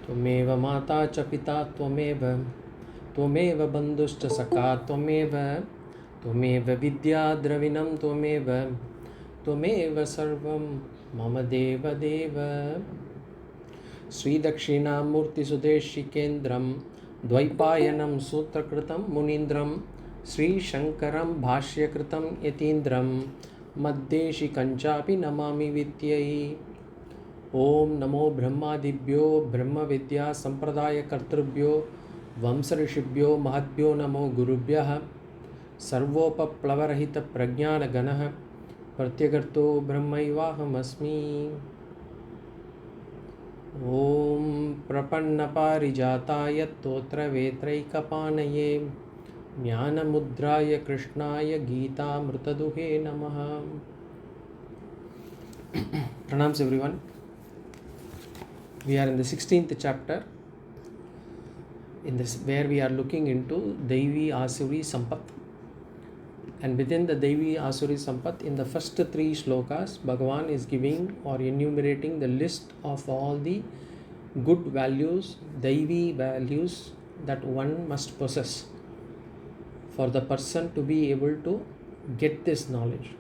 त्वमेव माता च पिता त्वमेव बन्धुश्च सखा त्वमेव विद्या द्रविणं त्वमेव सर्वं मम देव श्रीदक्षिणामूर्तिसुदेशिकेन्द्रं द्वैपायनं सूत्रकृतं मुनीन्द्रं श्रीशङ्करं भाष्यकृतं यतीन्द्रं मद्देशिकञ्चापि नमामि विद्यै। ओम नमो ब्रह्मादिभ्यो ब्रह्मविद्या संप्रदायकर्तृभ्यो वंशऋषिभ्यो महद्भ्यो नमो गुरुभ्यः सर्वोपप्लवरहितप्रज्ञानगणः प्रत्यगर्तो ब्रह्मैवाहमस्मि। ओम प्रपन्नपारिजाताय तोत्रवेत्रैकपाणये ज्ञानमुद्राय कृष्णाय गीतामृतदुहे नमः। Pranams everyone. We are in the 16th chapter in this where we are looking into Daiv-Asura-Sampad, and within the Daiv-Asura-Sampad in the first three slokas Bhagavan is giving or enumerating the list of all the good values, Daivi values that one must possess for the person to be able to get this knowledge.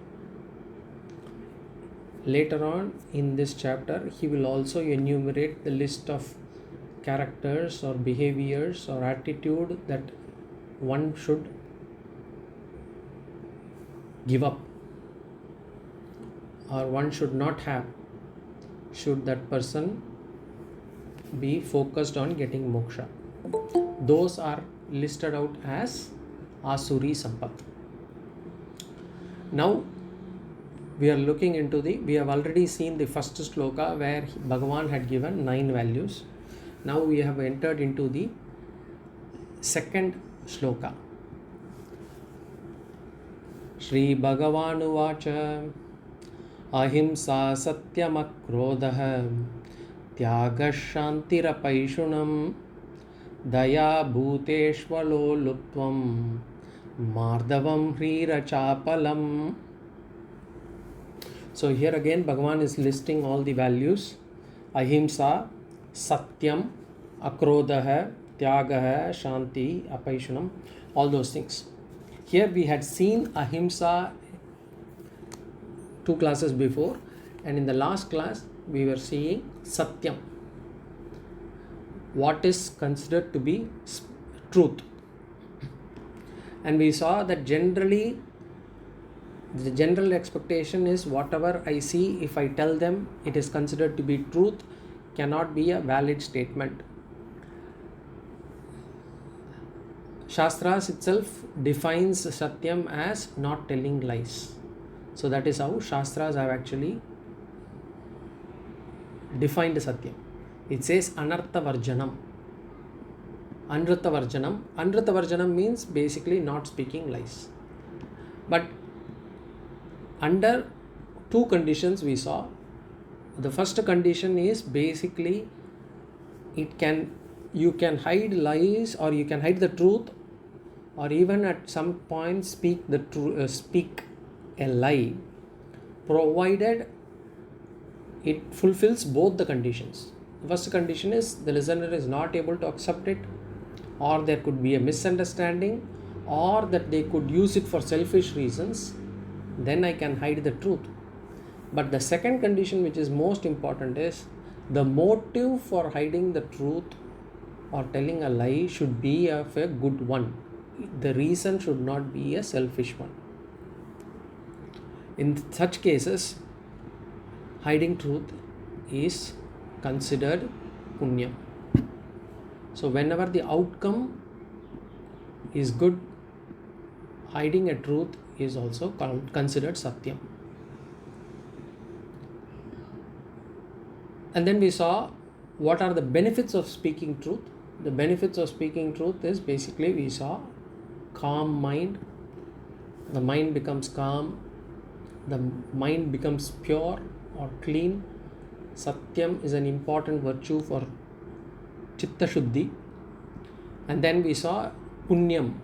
Later on in this chapter, he will also enumerate the list of characters or behaviors or attitude that one should give up or one should not have, should that person be focused on getting moksha. Those are listed out as Asura-Sampad. Now, we are looking into we have already seen the first sloka where Bhagavan had given 9 values. Now we have entered into the second sloka. Shri Bhagavan Uvacha Ahimsa Satyam Akrodaha Tyaga Shantirapaishunam Daya Bhuteshvalo Lutvam Mardavam Hrira Chapalam. So here again Bhagavan is listing all the values: Ahimsa, Satyam, Akrodaha, Tyagaha, Shanti, Apaishunam, all those things. Here we had seen Ahimsa 2 classes before, and in the last class we were seeing Satyam, what is considered to be truth. And we saw that generally the general expectation is whatever I see, if I tell them it is considered to be truth, cannot be a valid statement. Shastras itself defines Satyam as not telling lies. So that is how Shastras have actually defined Satyam. It says Anartha Varjanam. Anrutha Varjanam. Anrutha Varjanam means basically not speaking lies. But under 2 conditions we saw. The first condition is basically you can hide lies, or you can hide the truth, or even at some point speak a lie, provided it fulfills both the conditions. The first condition is the listener is not able to accept it, or there could be a misunderstanding, or that they could use it for selfish reasons. Then I can hide the truth. But the second condition, which is most important, is the motive for hiding the truth or telling a lie should be of a good one. The reason should not be a selfish one. In such cases, hiding truth is considered punya. So whenever the outcome is good, hiding a truth is also considered Satyam. And then we saw what are the benefits of speaking truth. The benefits of speaking truth is basically we saw calm mind. The mind becomes calm. The mind becomes pure or clean. Satyam is an important virtue for Chitta Shuddhi. And then we saw Punyam,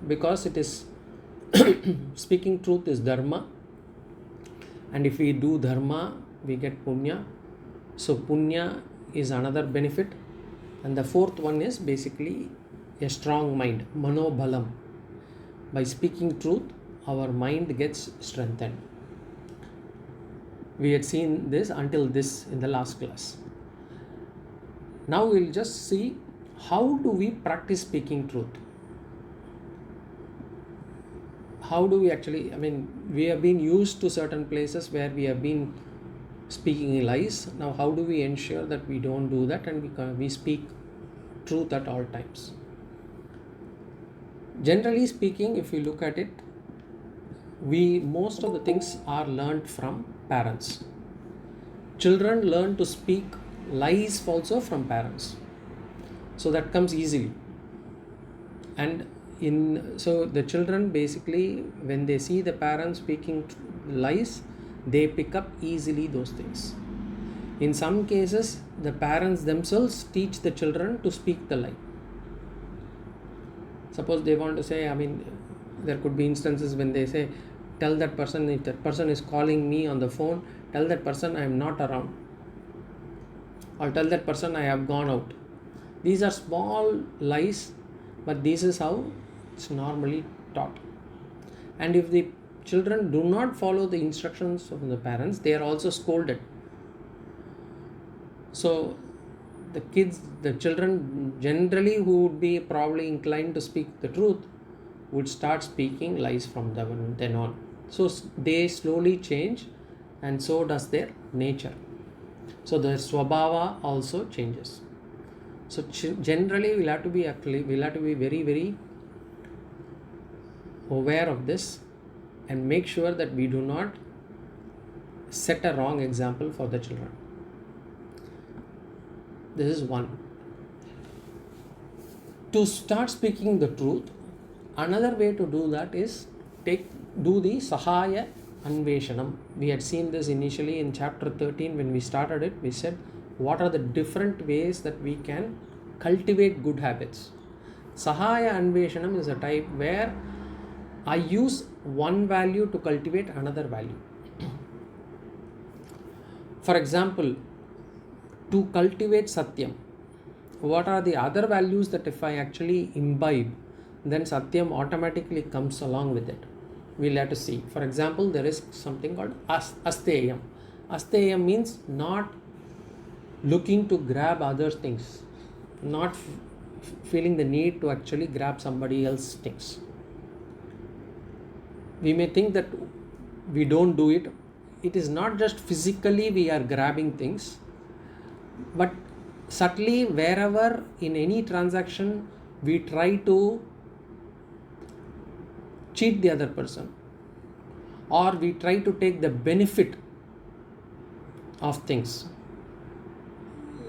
because it is speaking truth is dharma, and if we do dharma we get punya. So punya is another benefit. And the fourth one is basically a strong mind, manobhalam. By speaking truth, our mind gets strengthened. We had seen this until this in the last class. Now we'll just see how do we practice speaking truth. How do we actually, we have been used to certain places where we have been speaking lies. Now how do we ensure that we don't do that and we speak truth at all times? Generally speaking, if you look at it, most of the things are learned from parents. Children learn to speak lies also from parents. So that comes easily. And so the children basically, when they see the parents speaking lies, they pick up easily those things. In some cases, the parents themselves teach the children to speak the lie. Suppose they want to say, there could be instances when they say, tell that person, if that person is calling me on the phone, tell that person I am not around. Or tell that person I have gone out. These are small lies, but this is how it's normally taught. And if the children do not follow the instructions of the parents, they are also scolded. So the children generally who would be probably inclined to speak the truth would start speaking lies from then on. So they slowly change, and so does their nature. So the swabhava also changes. So generally we'll have to be very, very aware of this and make sure that we do not set a wrong example for the children. This is one. To start speaking the truth, another way to do that is do the Sahaya Anveshanam. We had seen this initially in chapter 13 when we started it. We said what are the different ways that we can cultivate good habits. Sahaya Anveshanam is a type where I use one value to cultivate another value. For example, to cultivate Satyam, what are the other values that if I actually imbibe, then Satyam automatically comes along with it? We'll have to see. For example, there is something called Asteyam. Asteyam means not looking to grab other things, not feeling the need to actually grab somebody else's things. We may think that we don't do it. It is not just physically we are grabbing things, but subtly wherever in any transaction we try to cheat the other person, or we try to take the benefit of things.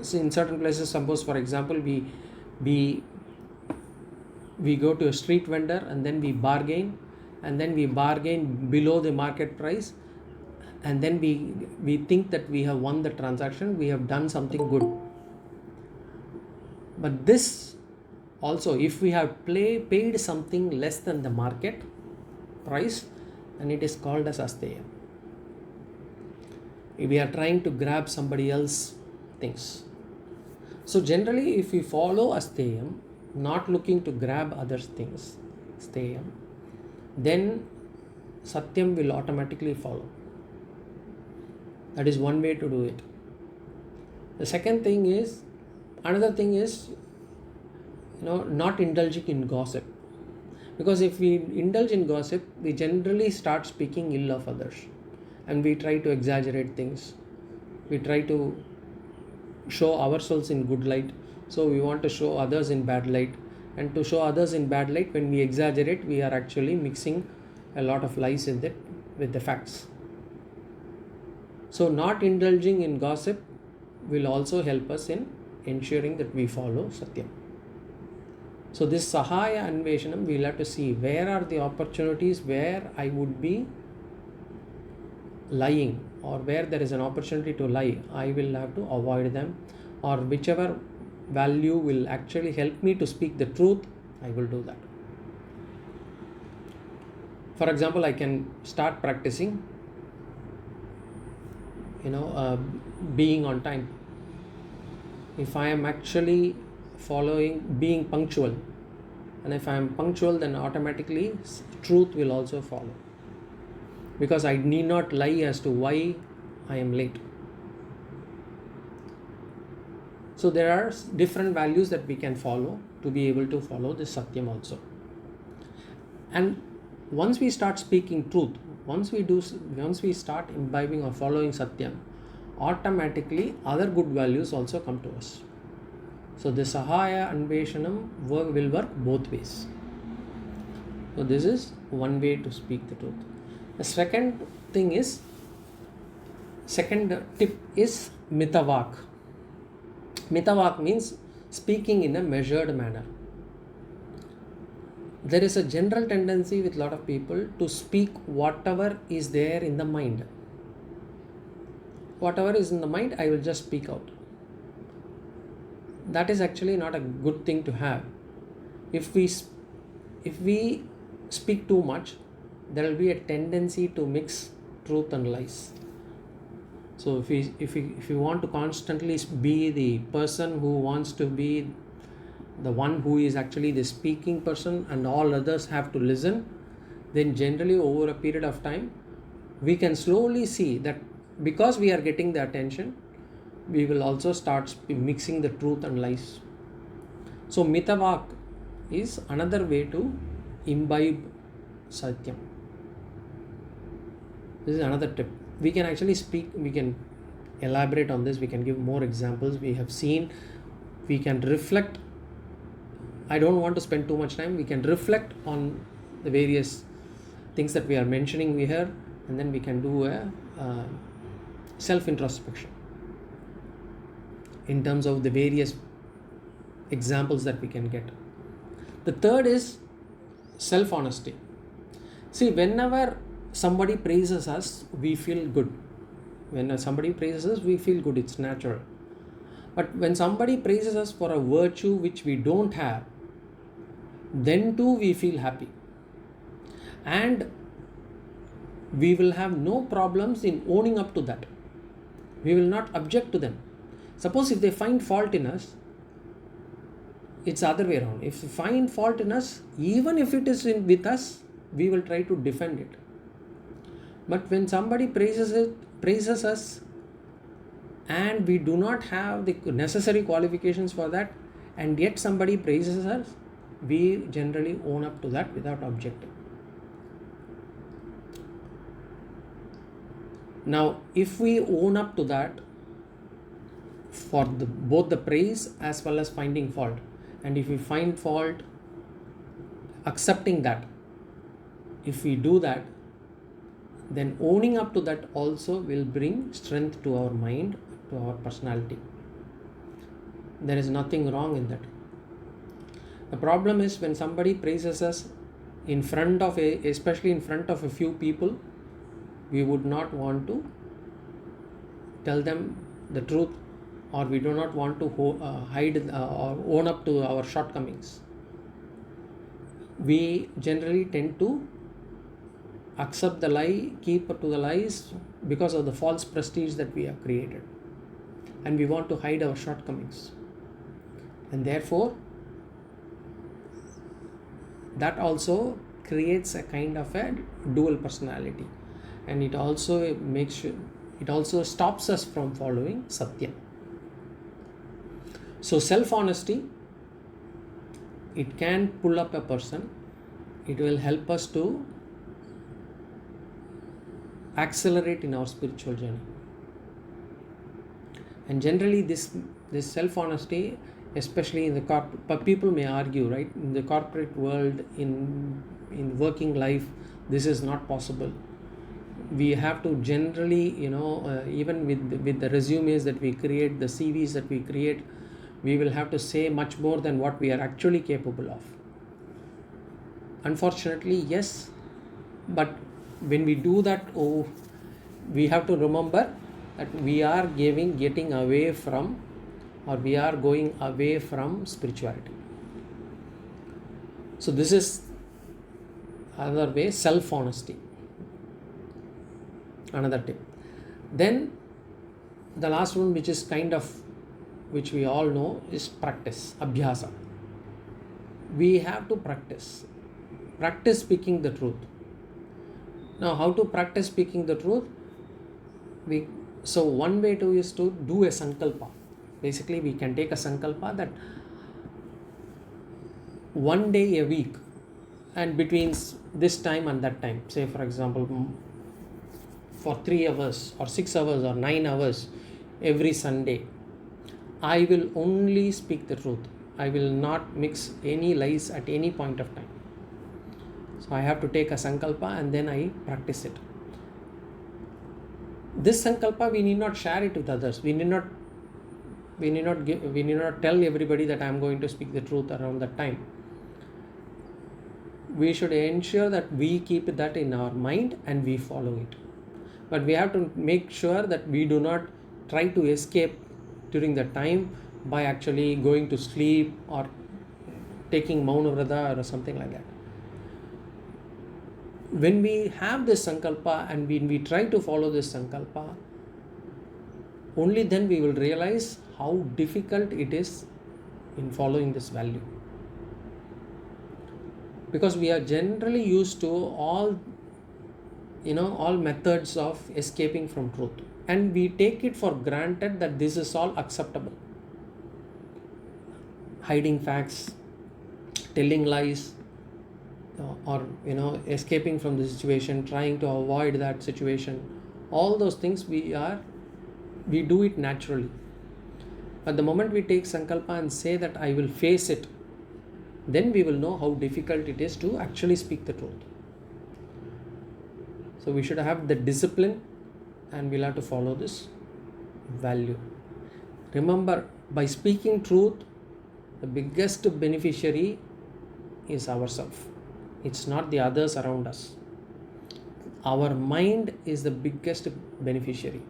So in certain places, suppose for example we go to a street vendor and then we bargain, and then we bargain below the market price, and then we think that we have won the transaction, we have done something good. But this also, if we have paid something less than the market price, then it is called as Asteyam. We are trying to grab somebody else's things. So generally, if we follow Asteyam, not looking to grab others' things, Asteyam, then Satyam will automatically follow. That is one way to do it. Another thing is, not indulging in gossip. Because if we indulge in gossip, we generally start speaking ill of others. And we try to exaggerate things. We try to show ourselves in good light. So we want to show others in bad light. And to show others in bad light, when we exaggerate, we are actually mixing a lot of lies in it with the facts. So not indulging in gossip will also help us in ensuring that we follow Satyam. So this Sahaya Anveshanam, we'll have to see where are the opportunities where I would be lying, or where there is an opportunity to lie, I will have to avoid them, or whichever value will actually help me to speak the truth, I will do that. For example, I can start practicing being on time. If I am actually being punctual. And if I am punctual, then automatically truth will also follow. Because I need not lie as to why I am late. So there are different values that we can follow to be able to follow this Satyam also. And once we start speaking truth, once we start imbibing or following Satyam, automatically other good values also come to us. So the Sahaya Anveshanam will work both ways. So this is one way to speak the truth. The second tip is Mithavaak. Mithavaak means speaking in a measured manner. There is a general tendency with a lot of people to speak whatever is there in the mind. Whatever is in the mind, I will just speak out. That is actually not a good thing to have. If we speak too much, there will be a tendency to mix truth and lies. So if you want to constantly be the person who wants to be the one who is actually the speaking person and all others have to listen, then generally over a period of time, we can slowly see that because we are getting the attention, we will also start mixing the truth and lies. So Mithavaak is another way to imbibe Satyam. This is another tip. We can actually we can elaborate on this, we can give more examples. We have seen, we can reflect. I don't want to spend too much time. We can reflect on the various things that we are mentioning here, and then we can do a self-introspection in terms of the various examples that we can get. The third is self-honesty. See, whenever somebody praises us, we feel good. When somebody praises us, we feel good. It's natural. But when somebody praises us for a virtue which we don't have, then too we feel happy. And we will have no problems in owning up to that. We will not object to them. Suppose if they find fault in us, it's the other way around. If they find fault in us, even if it is with us, we will try to defend it. But when somebody praises us and we do not have the necessary qualifications for that, and yet somebody praises us, we generally own up to that without objecting. Now, if we own up to that for both the praise as well as finding fault, and if we find fault, accepting that, if we do that, then owning up to that also will bring strength to our mind, to our personality. There is nothing wrong in that. The problem is when somebody praises us in front of especially in front of a few people, we would not want to tell them the truth, or we do not want to hide or own up to our shortcomings. We generally tend to accept the lie, keep to the lies because of the false prestige that we have created, and we want to hide our shortcomings, and therefore that also creates a kind of a dual personality, and it also stops us from following Satyam. So self-honesty, it can pull up a person. It will help us to accelerate in our spiritual journey. And generally this self-honesty, especially in the people may argue, right, in the corporate world, in working life, this is not possible. We have to generally, even with the resumes that we create, the CVs that we create, we will have to say much more than what we are actually capable of. Unfortunately, yes, but when we do that, we have to remember that we are getting away from, or we are going away from spirituality. So this is another way, self-honesty. Another tip. Then the last one, which is kind of which we all know, is practice, abhyasa. We have to practice speaking the truth. Now, how to practice speaking the truth? So one way is to do a sankalpa. Basically, we can take a sankalpa that one day a week, and between this time and that time, say for example, for 3 hours or 6 hours or 9 hours every Sunday, I will only speak the truth. I will not mix any lies at any point of time. So I have to take a sankalpa and then I practice it. This sankalpa, we need not share it with others. We need not tell everybody that I am going to speak the truth around that time. We should ensure that we keep that in our mind and we follow it. But we have to make sure that we do not try to escape during the time by actually going to sleep or taking Mauna Vrata or something like that. When we have this sankalpa and when we try to follow this sankalpa, only then we will realize how difficult it is in following this value. Because we are generally used to all methods of escaping from truth, and we take it for granted that this is all acceptable. Hiding facts, telling lies, or escaping from the situation, trying to avoid that situation, all those things we do it naturally. But the moment we take sankalpa and say that I will face it, then we will know how difficult it is to actually speak the truth. So we should have the discipline and we'll have to follow this value. Remember, by speaking truth, the biggest beneficiary is ourselves. It's not the others around us. Our mind is the biggest beneficiary.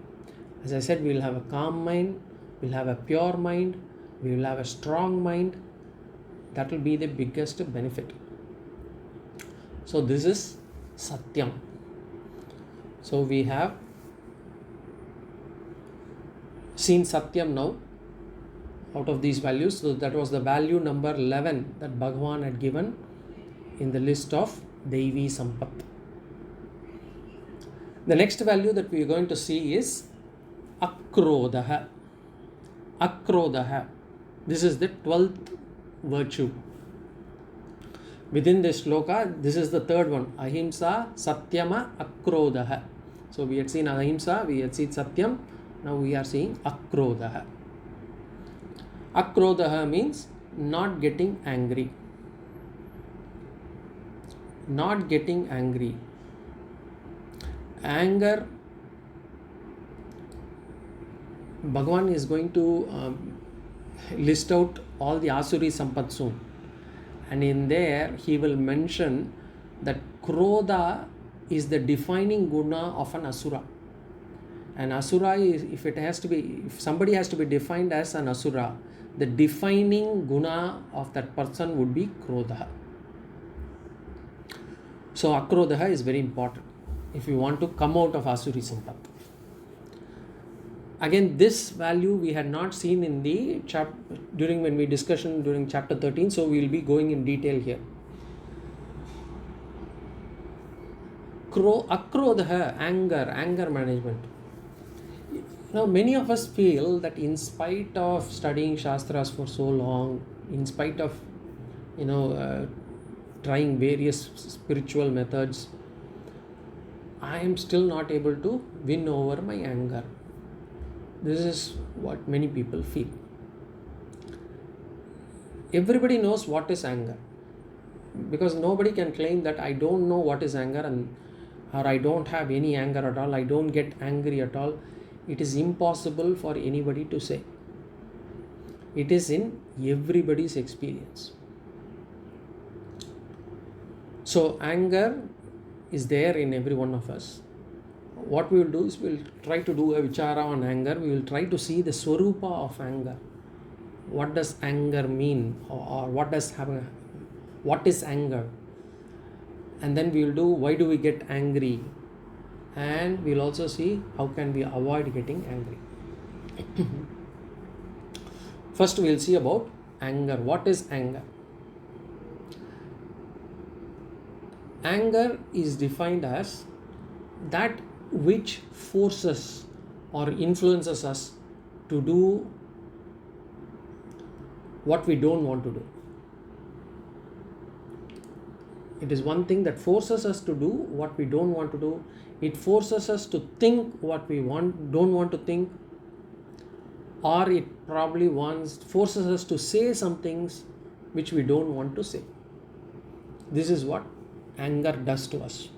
As I said, we will have a calm mind, we'll have a pure mind, we will have a strong mind. That will be the biggest benefit. So this is Satyam. So we have seen Satyam now out of these values. So that was the value number 11 that Bhagavan had given in the list of Daivi-Sampad. The next value that we are going to see is Akrodaha. Akrodaha. This is the 12th virtue. Within this sloka, this is the third one. Ahimsa, Satyama, Akrodaha. So we had seen Ahimsa, we had seen Satyam. Now we are seeing Akrodaha. Akrodaha means not getting angry. Not getting angry. Anger, Bhagavan is going to list out all the Asuri Sampad soon. And in there, he will mention that Krodha is the defining guna of an Asura. An Asura is, if somebody has to be defined as an Asura, the defining guna of that person would be Krodha. So Akrodaha is very important if you want to come out of Asuri Sampad. Again, this value we had not seen in the when we discussion during chapter 13, so we will be going in detail here. Akrodaha, anger management. Now, many of us feel that in spite of studying Shastras for so long, in spite of trying various spiritual methods, I am still not able to win over my anger. This is what many people feel. Everybody knows what is anger, because nobody can claim that I don't know what is anger or I don't have any anger at all, I don't get angry at all. It is impossible for anybody to say. It is in everybody's experience. So anger is there in every one of us. What we will do is we will try to do a vichara on anger. We will try to see the swarupa of anger. What does anger mean, or what is anger? And then we will do why do we get angry, and we will also see how can we avoid getting angry. First we'll see about anger. What is anger? Anger is defined as that which forces or influences us to do what we don't want to do. It is one thing that forces us to do what we don't want to do. It forces us to think what we don't want to think, or it probably forces us to say some things which we don't want to say. This is what anger does to us.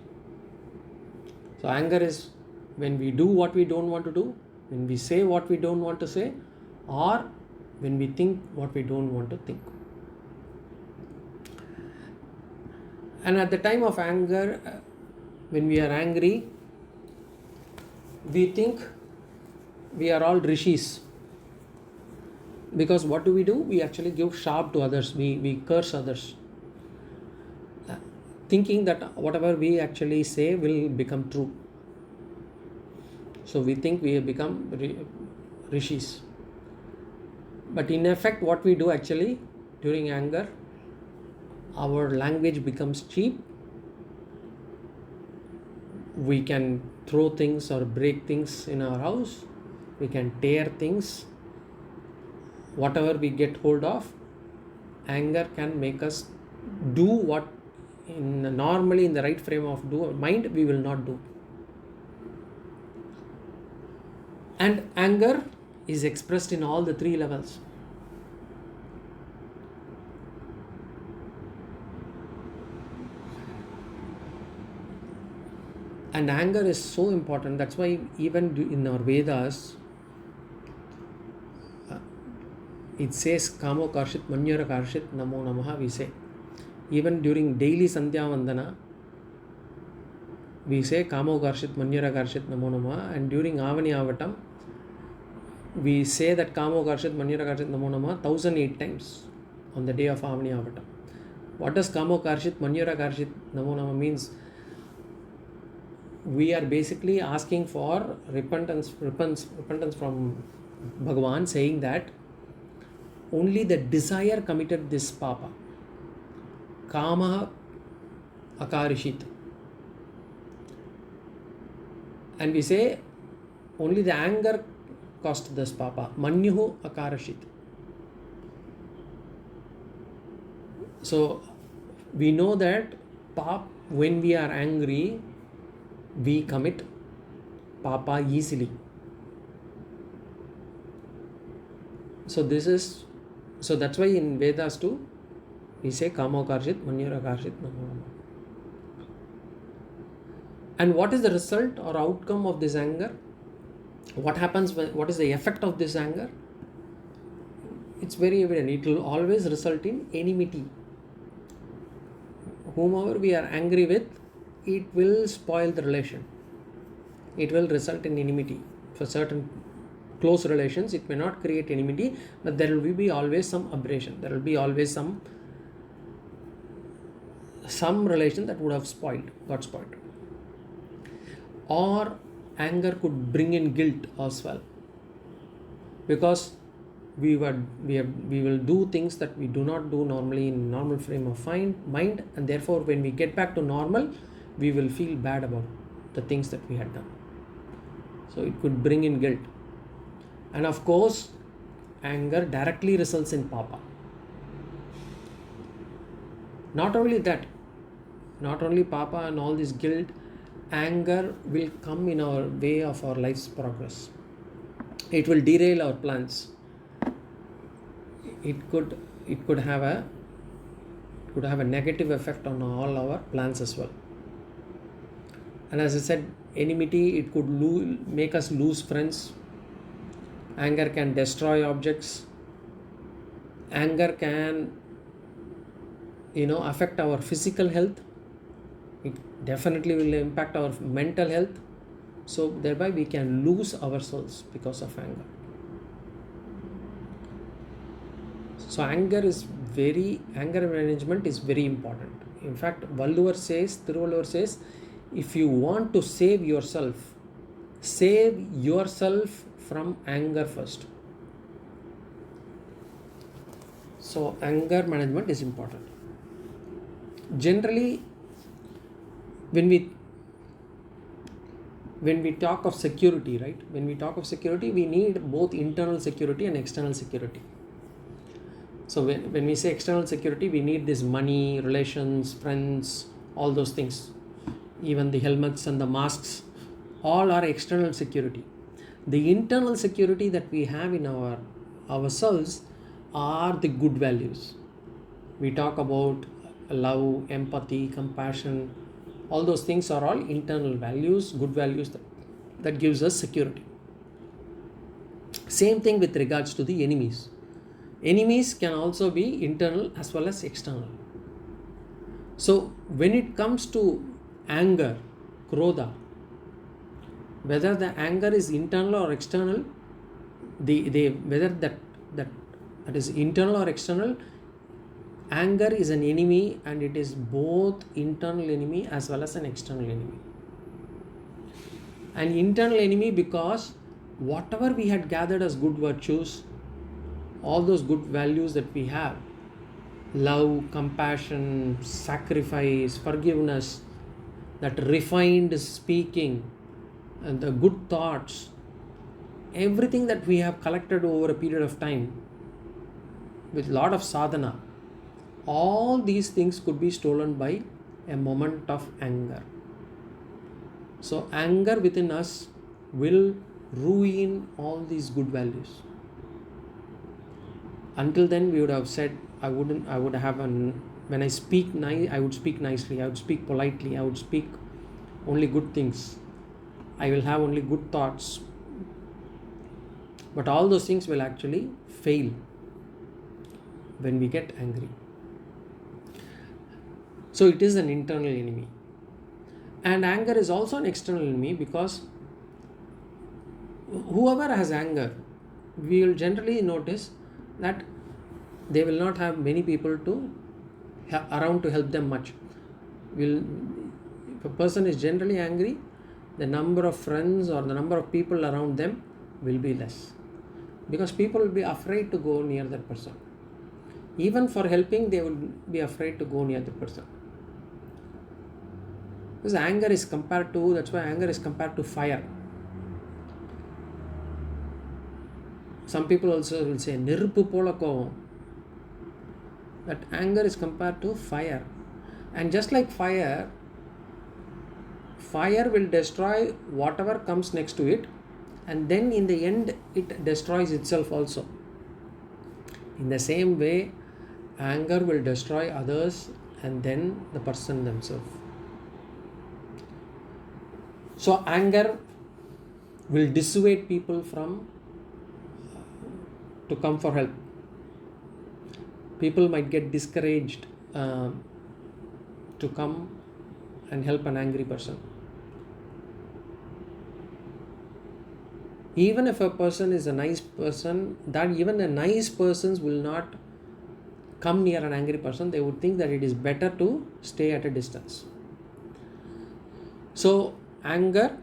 So anger is when we do what we don't want to do, when we say what we don't want to say, or when we think what we don't want to think. And at the time of anger, when we are angry, we think we are all rishis. Because what do? We actually give sharp to others. We curse others. Thinking that whatever we actually say will become true. So we think we have become rishis. But in effect, what we do actually during anger, our language becomes cheap. We can throw things or break things in our house. We can tear things. Whatever we get hold of, anger can make us do what normally in the right frame of mind we will not do. And anger is expressed in all the three levels. And anger is so important. That's why even in our Vedas, it says Kamo Karshit Manyara Karshit Namo Namaha, we say. Even during daily Sandhya Vandana, we say Kamo Karshit Manyara Karshit Namo Namaha. And during Avani Avatam, we say that Kamo Karshit Manyara Karshit Namo Namaha 1008 times on the day of Avani Avatam. What does Kamo Karshit Manyara Karshit Namo Namaha means? We are basically asking for repentance from Bhagavan, saying that only the desire committed this papa. Kama akarishit. And we say only the anger caused this papa. Manyuhu akarashit. So we know that when we are angry, we commit papa easily. So that's why in Vedas too, we say Kamo Karshit, Manyara Karshit, Namo Namaha. And what is the result or outcome of this anger? What is the effect of this anger? It's very evident. It will always result in enmity. Whomever we are angry with, it will spoil the relation. It will result in enmity. For certain close relations, it may not create enmity, but there will be always some aberration. There will be always some relation that would have got spoiled. Or anger could bring in guilt as well, because we will do things that we do not do normally in normal frame of mind, and therefore when we get back to normal, we will feel bad about the things that we had done. So it could bring in guilt. And of course, anger directly results in papa. Not only that, not only papa and all this guilt, anger will come in our way of our life's progress. It will derail our plans. It could have a negative effect on all our plans as well. And as I said, enmity, it could make us lose friends. Anger can destroy objects. Anger can, affect our physical health. It definitely will impact our mental health. So thereby we can lose our souls because of anger. So anger management is very important. In fact, Thiruvalluvar says, if you want to save yourself from anger first. So anger management is important. Generally, when we talk of security, right? When we talk of security, we need both internal security and external security. So when we say external security, we need this money, relations, friends, all those things. Even the helmets and the masks, all are external security. The internal security that we have in ourselves are the good values. We talk about love, empathy, compassion. All those things are all internal values, good values that gives us security. Same thing with regards to the enemies. Enemies can also be internal as well as external. So when it comes to anger, Krodha, whether the anger is internal or external, whether that is internal or external, anger is an enemy, and it is both internal enemy as well as an external enemy. An internal enemy because whatever we had gathered as good virtues, all those good values that we have, love, compassion, sacrifice, forgiveness, that refined speaking, and the good thoughts, everything that we have collected over a period of time with a lot of sadhana, all these things could be stolen by a moment of anger. So anger within us will ruin all these good values. Until then, we would have said, when I speak I would speak nicely, I would speak politely, I would speak only good things, I will have only good thoughts. But all those things will actually fail when we get angry. So it is an internal enemy. And anger is also an external enemy, because whoever has anger, we will generally notice that they will not have many people around to help them much. If a person is generally angry, the number of friends or the number of people around them will be less, because people will be afraid to go near that person. Even for helping, they will be afraid to go near the person. Because that's why anger is compared to fire. Some people also will say, niruppu pola kovam. That anger is compared to fire. And just like fire will destroy whatever comes next to it, and then in the end it destroys itself also. In the same way, anger will destroy others and then the person themselves. So anger will dissuade people to come for help. People might get discouraged to come and help an angry person. Even if a person is a nice person, that even the nice persons will not come near an angry person. They would think that it is better to stay at a distance. So anger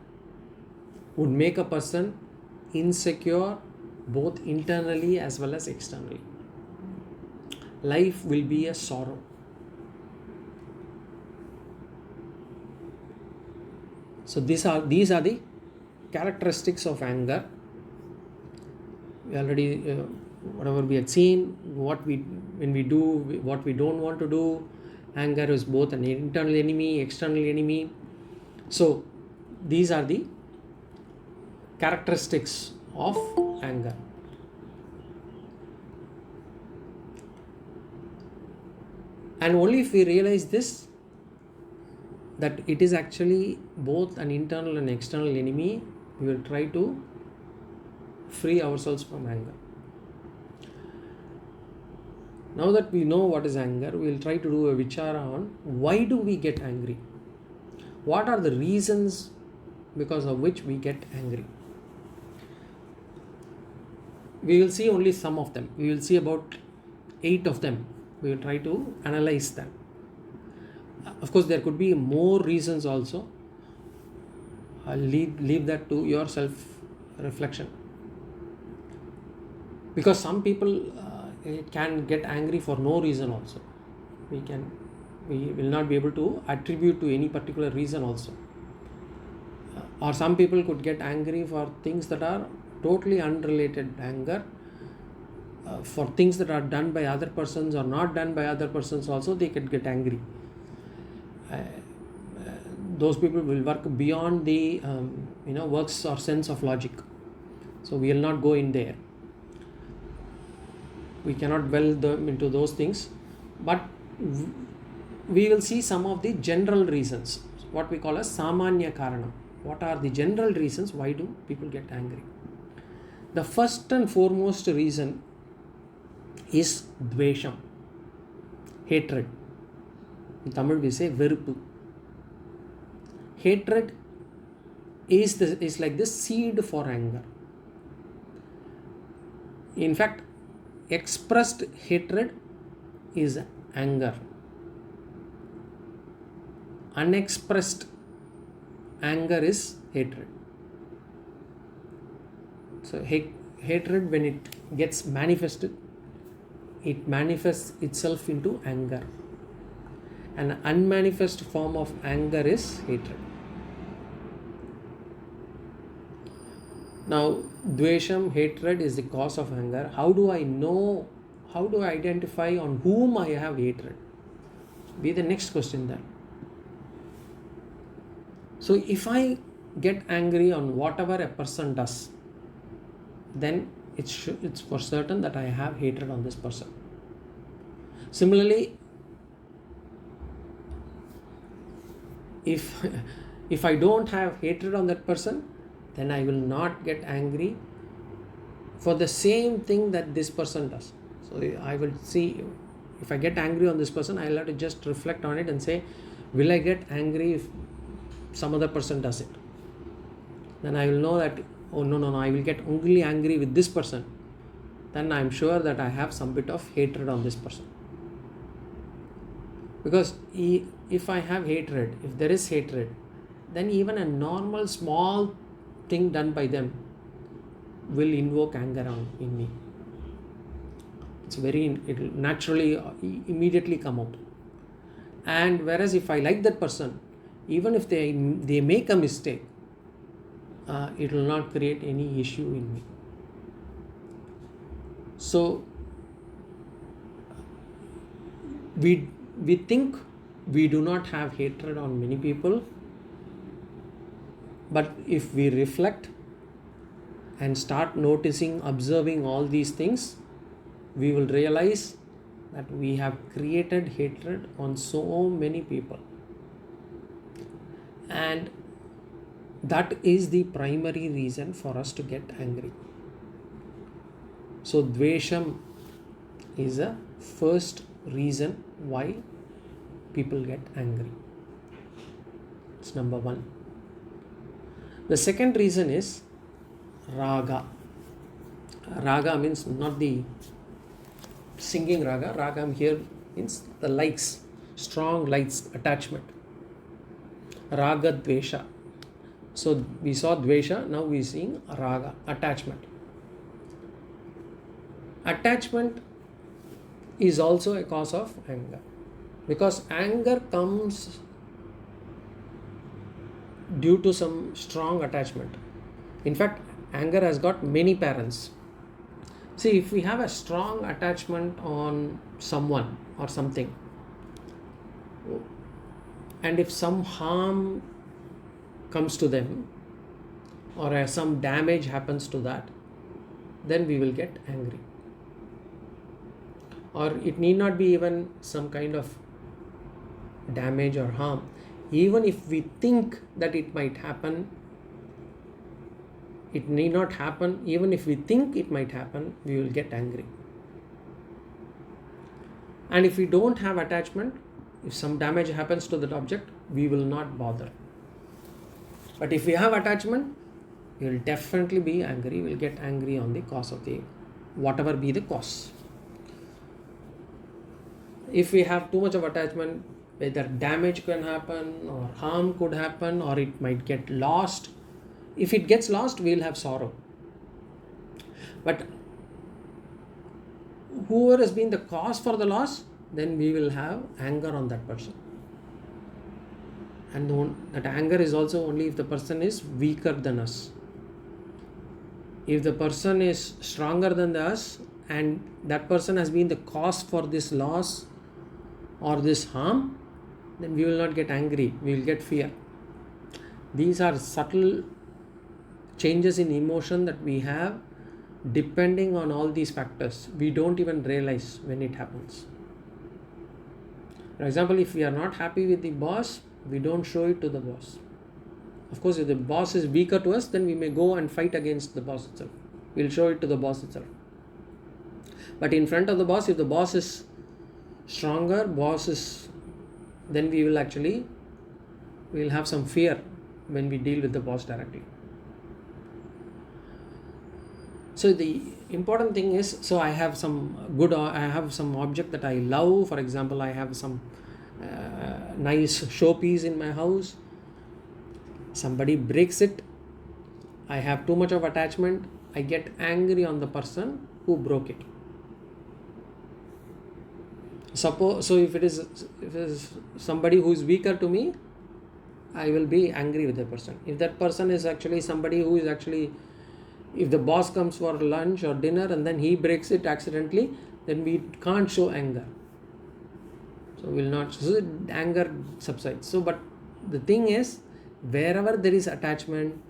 would make a person insecure both internally as well as externally. Life will be a sorrow. So these are the characteristics of anger. We already whatever we had seen, when we do what we don't want to do. Anger is both an internal enemy, external enemy. So these are the characteristics of anger. And only if we realize this, that it is actually both an internal and external enemy, we will try to free ourselves from anger. Now that we know what is anger, we will try to do a vichara on why do we get angry? What are the reasons because of which we get angry? We will see only some of them. We will see about 8 of them. We will try to analyze them. Of course, there could be more reasons also. I'll leave that to your self-reflection. Because some people it can get angry for no reason also. We will not be able to attribute to any particular reason also. Or some people could get angry for things that are totally unrelated anger. For things that are done by other persons or not done by other persons also, they could get angry. Those people will work beyond the works or sense of logic. So we will not go in there. We cannot dwell into those things, but we will see some of the general reasons, what we call as samanya karanam. What are the general reasons why do people get angry? The first and foremost reason is dvesham, hatred. In Tamil we say veruppu. Hatred is like the seed for anger. In fact, expressed hatred is anger. Unexpressed anger is hatred. So hatred, when it gets manifested, it manifests itself into anger. An unmanifest form of anger is hatred. Now, dvesham, hatred is the cause of anger. How do I know? How do I identify on whom I have hatred? Be the next question then. So, if I get angry on whatever a person does, then it's for certain that I have hatred on this person. Similarly, if I don't have hatred on that person, then I will not get angry for the same thing that this person does. So I will see, if I get angry on this person, I'll have to just reflect on it and say, will I get angry if some other person does it? Then I will know that, oh no, I will get only angry with this person. Then I am sure that I have some bit of hatred on this person. Because if I have hatred, if there is hatred, then even a normal small thing done by them will invoke anger in me. It will naturally, immediately come out. And whereas if I like that person, even if they make a mistake, it will not create any issue in me. So we think we do not have hatred on many people, but if we reflect and start noticing, observing all these things, we will realize that we have created hatred on so many people. And that is the primary reason for us to get angry. So dvesham is a first reason why people get angry. It's number one. The second reason is raga. Raga means not the singing raga. Raga here means the likes, strong likes, attachment. Raga dvesha. So we saw dvesha, now we are seeing raga, attachment. Attachment is also a cause of anger, because anger comes due to some strong attachment. In fact, anger has got many parents. See, if we have a strong attachment on someone or something, and if some harm comes to them or some damage happens to that, then we will get angry. Or it need not be even some kind of damage or harm. Even if we think that it might happen, it need not happen. Even if we think it might happen, we will get angry. And if we don't have attachment, if some damage happens to that object, we will not bother. But if we have attachment, we will definitely be angry. We will get angry on the cause of the, whatever be the cause. If we have too much of attachment, whether damage can happen or harm could happen, or it might get lost. If it gets lost, we will have sorrow. But whoever has been the cause for the loss, then we will have anger on that person. And that anger is also only if the person is weaker than us. If the person is stronger than us and that person has been the cause for this loss or this harm, then we will not get angry, we will get fear. These are subtle changes in emotion that we have depending on all these factors. We don't even realize when it happens. For example, if we are not happy with the boss, we don't show it to the boss. Of course, if the boss is weaker to us, then we may go and fight against the boss itself. We'll show it to the boss itself. But in front of the boss, if the boss is stronger, then we will have some fear when we deal with the boss directly. So the important thing is, I have some object that I love. For example, I have some nice showpiece in my house. Somebody breaks it. I have too much of attachment. I get angry on the person who broke it. If it is somebody who is weaker to me, I will be angry with that person. If that person is actually somebody who is actually, if the boss comes for lunch or dinner and then he breaks it accidentally, then we can't show anger. So anger subsides. But the thing is, wherever there is attachment,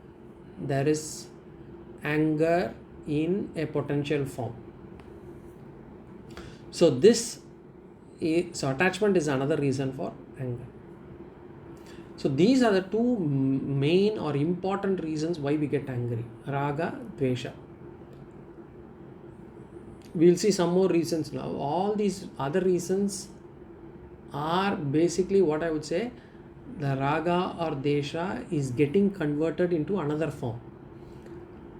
there is anger in a potential form. So attachment is another reason for anger. So these are the two main or important reasons why we get angry. Raga, Dvesha. We'll see some more reasons now. All these other reasons are basically what I would say, the Raga or Desha is getting converted into another form.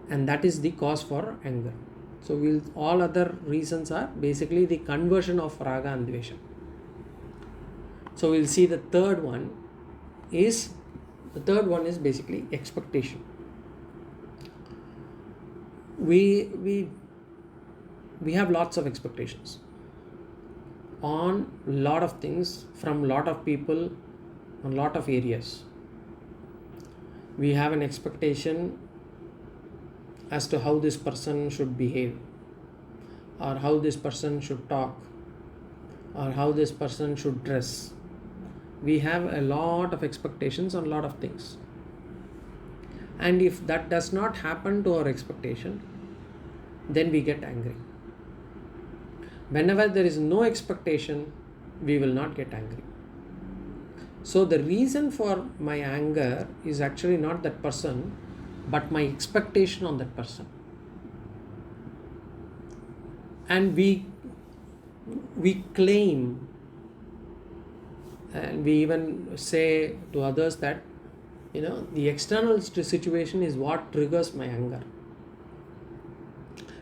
And that is the cause for anger. So all other reasons are basically the conversion of Raga and Dvesha. So we'll see the third one is basically expectation. We have lots of expectations on a lot of things from a lot of people on a lot of areas. We have an expectation as to how this person should behave, or how this person should talk, or how this person should dress. We have a lot of expectations on a lot of things. And if that does not happen to our expectation, then we get angry. Whenever there is no expectation, we will not get angry. So the reason for my anger is actually not that person, but my expectation on that person. And we claim, and we even say to others that, the external situation is what triggers my anger.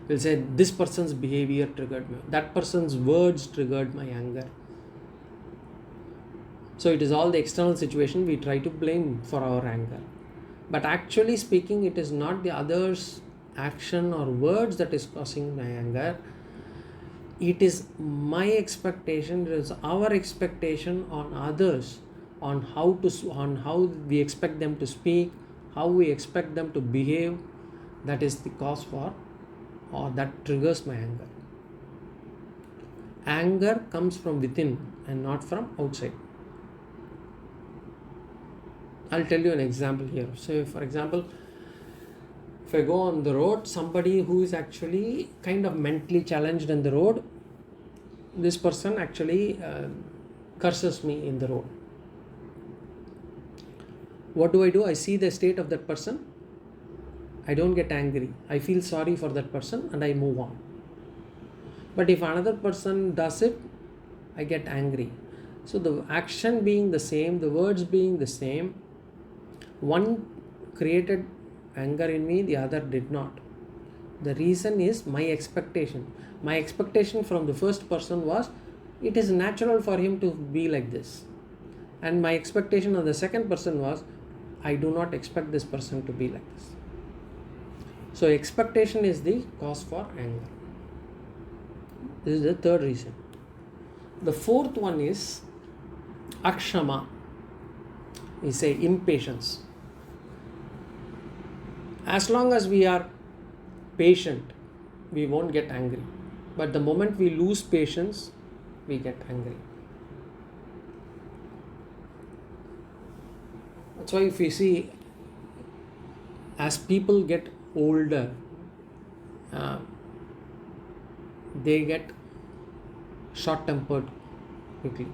We'll say this person's behavior triggered me, that person's words triggered my anger. So it is all the external situation we try to blame for our anger. But actually speaking, it is not the other's action or words that is causing my anger. It is my expectation, it is our expectation on others, on how we expect them to speak, how we expect them to behave. That is the cause for, or that triggers my anger. Anger comes from within and not from outside. I'll tell you an example here. So, for example, if I go on the road, somebody who is actually kind of mentally challenged on the road, this person actually curses me in the road. What do? I see the state of that person. I don't get angry. I feel sorry for that person and I move on. But if another person does it, I get angry. So the action being the same, the words being the same, one created anger in me, the other did not. The reason is my expectation. My expectation from the first person was, it is natural for him to be like this. And my expectation of the second person was, I do not expect this person to be like this. So expectation is the cause for anger. This is the third reason. The fourth one is akshama. We say impatience. As long as we are patient, we won't get angry. But the moment we lose patience, we get angry. That's why if we see, as people get older, they get short-tempered quickly.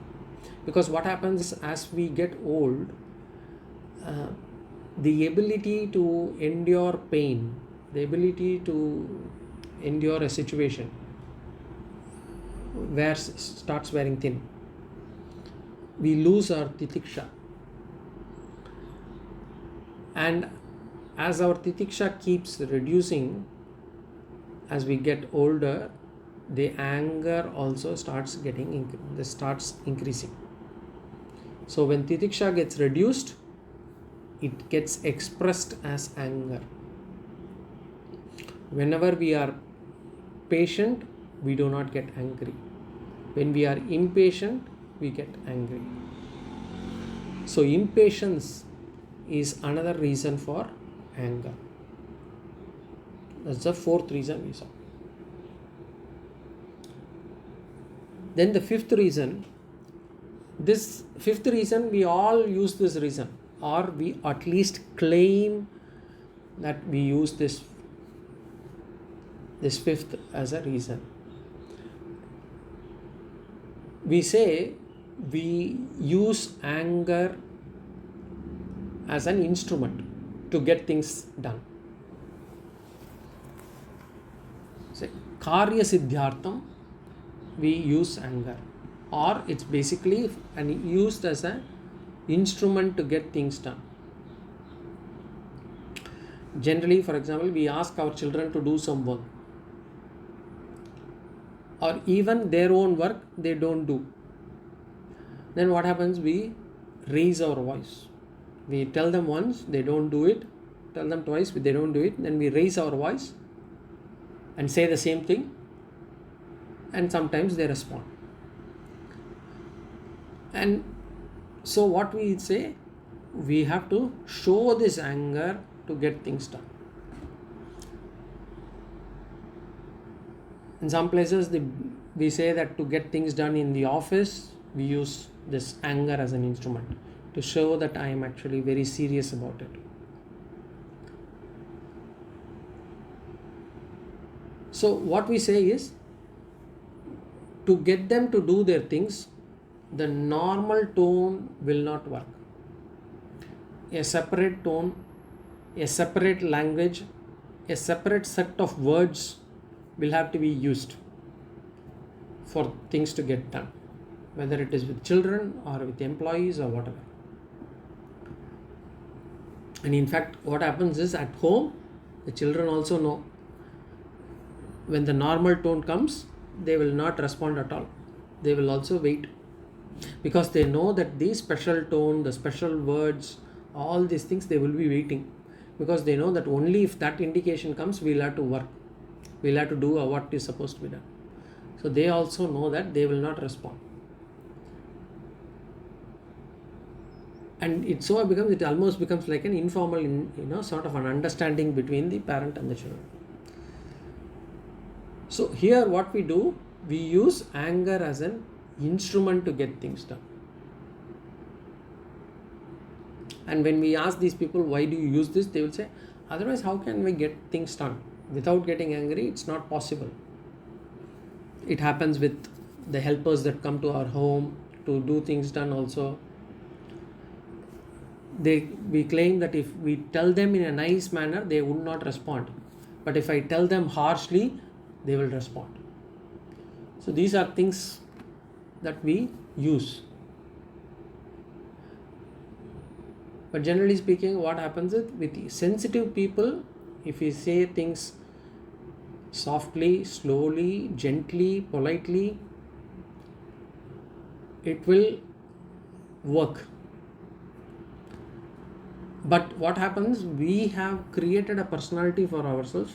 Because what happens is, as we get old, the ability to endure pain, the ability to endure a situation starts wearing thin. We lose our titiksha. And as our titiksha keeps reducing, as we get older, the anger also starts increasing. So when titiksha gets reduced, it gets expressed as anger. Whenever we are patient, we do not get angry. When we are impatient, we get angry. So impatience is another reason for anger. That's the fourth reason we saw. Then the fifth reason, we all use this reason, or we at least claim that we use this fifth as a reason. We say we use anger as an instrument to get things done. Say, karya siddhyartham, we use anger, or it's basically used as an instrument to get things done. Generally, for example, we ask our children to do some work, or even their own work they don't do. Then what happens? We raise our voice. We tell them once, they don't do it. Tell them twice, they don't do it. Then we raise our voice and say the same thing, and sometimes they respond. And so what we say, we have to show this anger to get things done. In some places, we say that to get things done in the office, we use this anger as an instrument to show that I am actually very serious about it. So what we say is, to get them to do their things, the normal tone will not work. A separate tone, a separate language, a separate set of words will have to be used for things to get done, whether it is with children or with employees or whatever. And in fact, what happens is, at home, the children also know when the normal tone comes, they will not respond at all. They will also wait, because they know that the special tone, the special words, all these things, they will be waiting, because they know that only if that indication comes, we'll have to work. We'll have to do what is supposed to be done. So they also know that they will not respond. And it almost becomes like an informal, sort of an understanding between the parent and the children. So here what we do, we use anger as an instrument to get things done. And when we ask these people, why do you use this? They will say, otherwise how can we get things done? Without getting angry, it's not possible. It happens with the helpers that come to our home to do things done also. We claim that if we tell them in a nice manner, they would not respond. But if I tell them harshly, they will respond. So these are things that we use. But generally speaking, what happens is, with sensitive people, if we say things softly, slowly, gently, politely, it will work. But what happens, we have created a personality for ourselves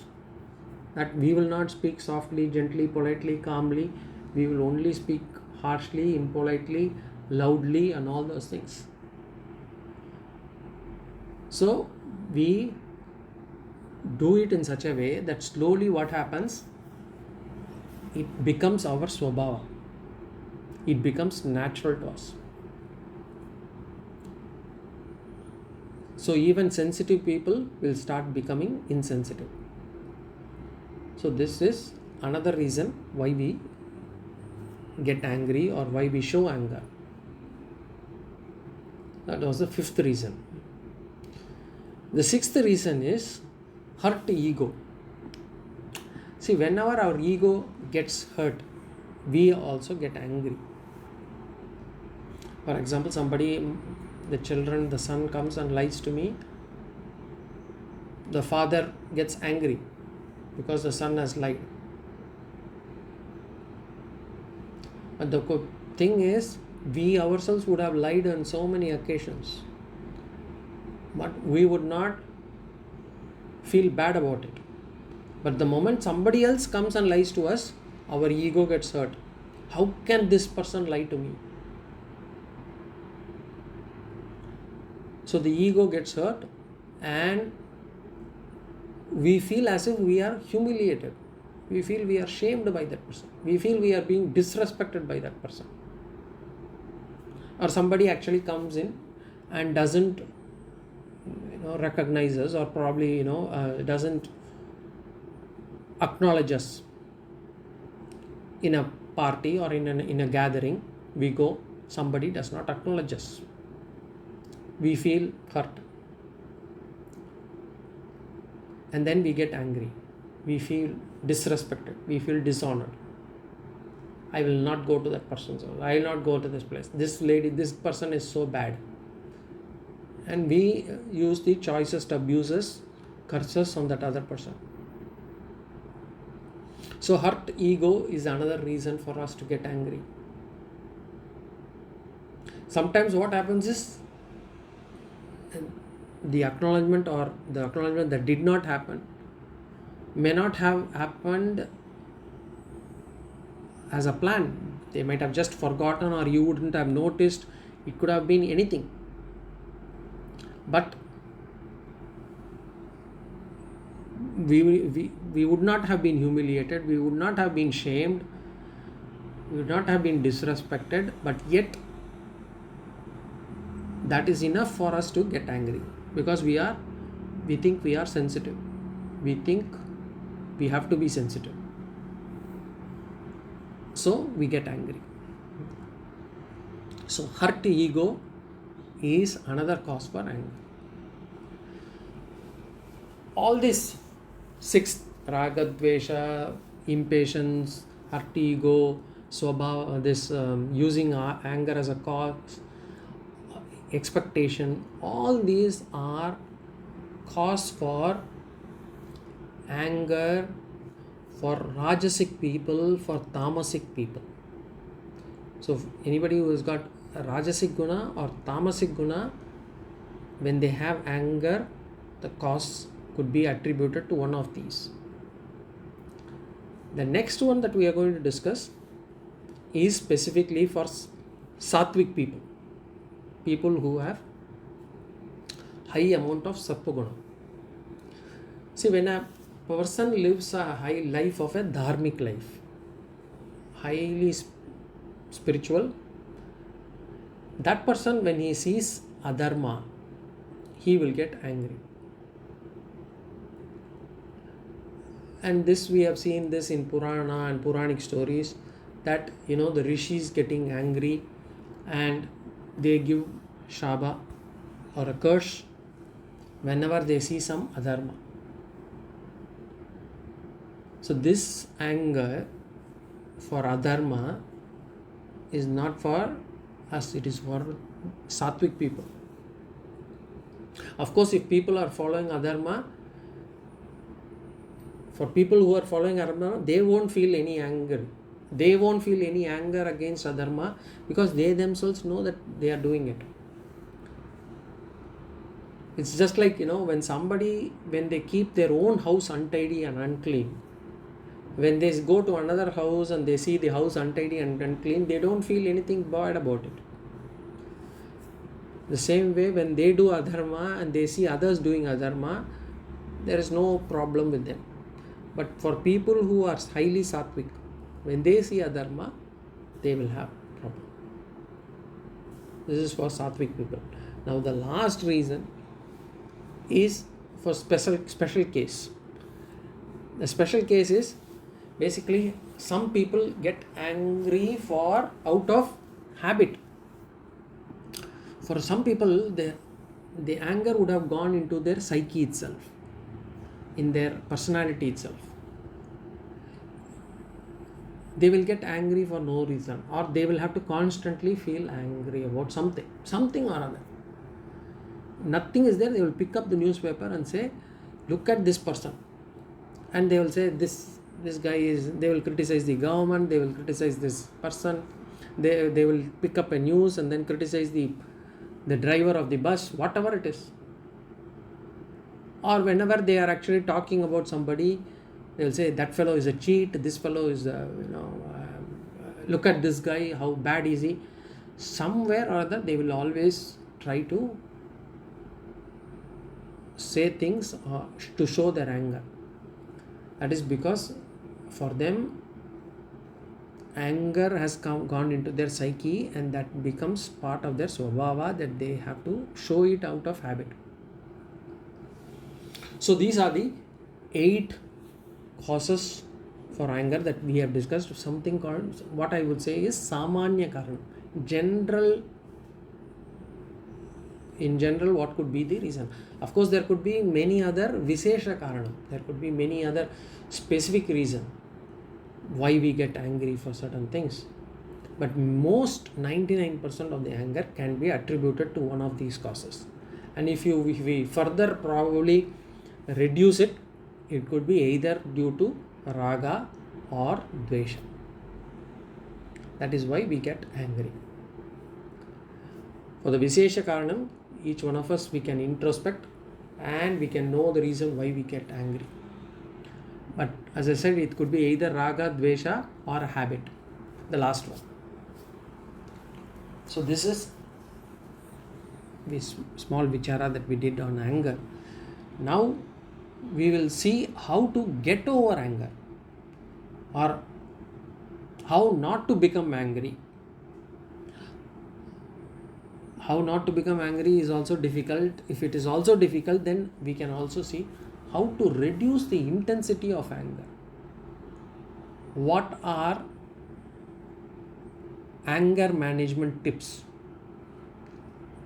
that we will not speak softly, gently, politely, calmly. We will only speak harshly, impolitely, loudly, and all those things. So we do it in such a way that slowly what happens, it becomes our swabhava. It becomes natural to us. So even sensitive people will start becoming insensitive. So this is another reason why we get angry or why we show anger. That was the fifth reason. The sixth reason is hurt ego. See, whenever our ego gets hurt, we also get angry. For example, the son comes and lies to me. The father gets angry because the son has lied. But the thing is, we ourselves would have lied on so many occasions, but we would not feel bad about it. But the moment somebody else comes and lies to us, our ego gets hurt. How can this person lie to me? So the ego gets hurt and we feel as if we are humiliated. We feel we are shamed by that person. We feel we are being disrespected by that person. Or somebody actually comes in and doesn't recognize us, or probably doesn't acknowledge us in a party or in a gathering. We go, somebody does not acknowledge us. We feel hurt. And then we get angry. We feel disrespected. We feel dishonored. I will not go to that person's house. I will not go to this place. This person is so bad. And we use the choicest abuses, curses on that other person. So hurt ego is another reason for us to get angry. Sometimes what happens is, the acknowledgement that did not happen may not have happened as a plan. They might have just forgotten, or you wouldn't have noticed. It could have been anything. But we would not have been humiliated. We would not have been shamed. We would not have been disrespected. But yet, that is enough for us to get angry, because we think we are sensitive. We think we have to be sensitive. So we get angry. So hurt ego is another cause for anger. All these six, raga, dvesha, impatience, hurt ego, swabhava, using anger as a cause, expectation, all these are cause for anger for Rajasic people, for Tamasic people. So anybody who has got a Rajasic Guna or Tamasic Guna, when they have anger, the cause could be attributed to one of these. The next one that we are going to discuss is specifically for Sattvic people. People who have high amount of Sattva Guna. See, when a person lives a high life of a dharmic life, highly spiritual, that person, when he sees adharma, he will get angry. And this, we have seen this in Purana and Puranic stories, that the rishis getting angry and they give shaba or a curse whenever they see some adharma. So this anger for adharma is not for us, it is for Sattvic people. Of course, if people are following adharma, for people who are following adharma, they won't feel any anger. They won't feel any anger against adharma, because they themselves know that they are doing it. It's just like, when they keep their own house untidy and unclean, When they go to another house and they see the house untidy and unclean, they don't feel anything bad about it. The same way, when they do adharma and they see others doing adharma, there is no problem with them. But for people who are highly sattvic, when they see adharma, they will have problem. This is for sattvic people. Now the last reason is for special case. The special case is basically some people get angry for out of habit. For some people, the anger would have gone into their psyche itself, in their personality itself. They will get angry for no reason, or they will have to constantly feel angry about something or other. Nothing is there. They will pick up the newspaper and say, look at this person, and they will say this guy is, they will criticize the government, they will criticize this person, they will pick up a news and then criticize the driver of the bus, whatever it is. Or whenever they are actually talking about somebody, they will say that fellow is a cheat, this fellow is look at this guy, how bad is he. Somewhere or other they will always try to say things to show their anger. That is because for them anger has gone into their psyche, and that becomes part of their swabhava, that they have to show it out of habit. So these are the 8 causes for anger that we have discussed. Something called, what I would say is samanya karanam. In general, what could be the reason? Of course, there could be many other vishesha karanam. There could be many other specific reason why we get angry for certain things. But most 99% of the anger can be attributed to one of these causes. And if we further probably reduce it, it could be either due to raga or dvesha. That is why we get angry. For the vishesha karanam, each one of us, we can introspect and we can know the reason why we get angry. But as I said, it could be either raga, dvesha or a habit, the last one. So this is this small vichara that we did on anger. Now we will see how to get over anger, or how not to become angry. How not to become angry is also difficult. If it is also difficult, then we can also see how to reduce the intensity of anger. What are anger management tips?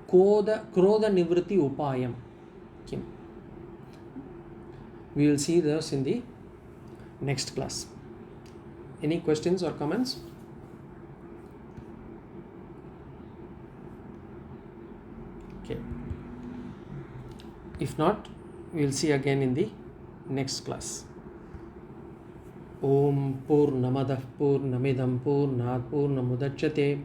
Krodha nivritti upayam. Kim. We will see those in the next class. Any questions or comments? Okay. If not, we will see again in the next class. Om Purnamadah Purnamidam Purnat Purnamudachyate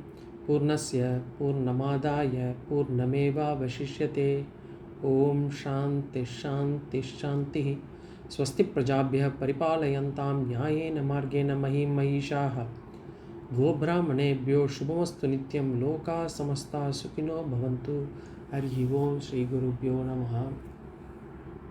Purnasya Purnamadaya Purnameva Vashishyate. Om Shanti Shanti Shanti. Swasti Prajabhyah Paripalayantam Nyayena Margena Mahim Mahishaha. Gobrahmanebhyo Shubhamastu Nityam Loka Samasta Sukhino Bhavantu. Hari Om Shri Gurubhyo Namaha.